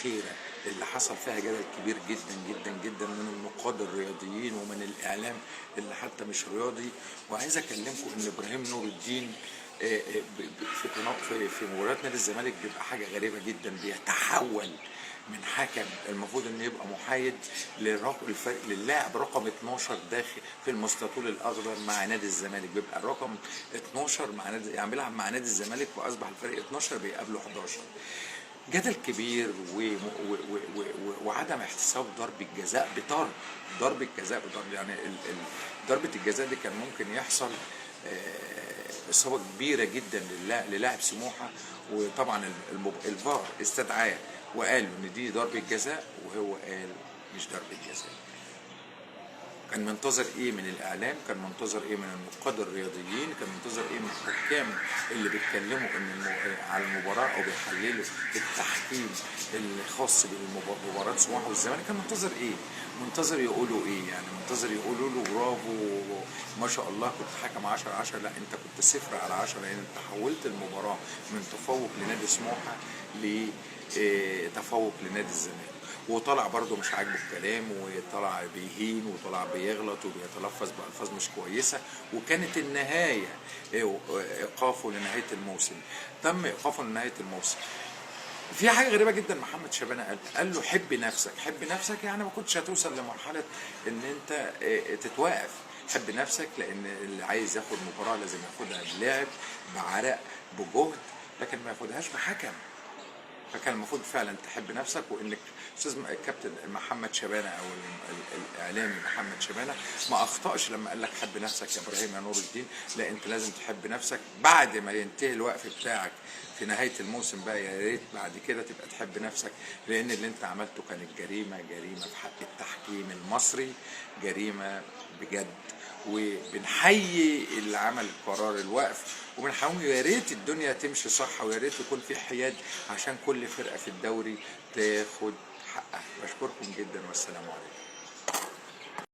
الاخيره اللي حصل فيها جدل كبير جدا جدا جدا من النقاد الرياضيين ومن الاعلام اللي حتى مش رياضي. وعايز اكلمكم ان ابراهيم نور الدين في مباريات نادي الزمالك بيبقى حاجه غريبه جدا، بيتحول من حكم المفروض انه يبقى محايد للاعب رقم 12 داخل في المستطيل الاخضر مع نادي الزمالك. بيبقى الرقم 12 مع نادي، يعني بيلعب مع نادي الزمالك واصبح الفريق 12 بيقابله 11. جدل كبير وعدم احتساب ضرب الجزاء ضرب الجزاء بضرب، يعني ضربه الجزاء دي كان ممكن يحصل اصابه كبيره جدا للاعب سموحه. وطبعا الفار استدعاه وقال ان دي ضربه جزاء، وهو قال مش ضربه جزاء. كان منتظر ايه من الاعلام؟ كان منتظر ايه من النقاد الرياضيين؟ كان منتظر ايه من الحكام اللي بيتكلموا على المباراه او بيحللوا التحكيم الخاص بمباراه سموحه والزمالك؟ كان منتظر ايه؟ منتظر يقولوا ايه؟ يعني منتظر يقولوا له برافو ما شاء الله كنت حكم 10/10؟ لا، انت كنت 0/10، لان انت حولت المباراه من تفوق لنادي سموحه لتفوق لنادي الزمالك. وطلع برضه مش عاجبه الكلام، وطلع بيهين، وطلع بيغلط وبيتلفظ بألفاظ مش كويسة. وكانت النهاية إيقافه لنهاية الموسم. تم إيقافه لنهاية الموسم. في حاجة غريبة جدا محمد شبانة قال له حب نفسك. حب نفسك يعني ما كنتش هتوصل لمرحلة ان انت تتوقف. حب نفسك لان اللي عايز ياخد مباراة لازم ياخدها بلعب، بعرق، بجهد، لكن ما ياخدهاش بحكم. فكان المفروض فعلا تحب نفسك. وانك استاذ الكابتن محمد شبانه او الاعلامي محمد شبانه ما اخطاش لما قال لك حب نفسك يا ابراهيم يا نور الدين. لا، انت لازم تحب نفسك بعد ما ينتهي الوقف بتاعك في نهايه الموسم بقى. يا ريت بعد كده تبقى تحب نفسك، لان اللي انت عملته كانت جريمه في حق التحكيم المصري، جريمه بجد. وبنحيي اللي عمل قرار الوقف، وبنحاول يا ريت الدنيا تمشي صح، ويا ريت يكون في حياد عشان كل فرقه في الدوري تاخد حقها. بشكركم جدا والسلام عليكم.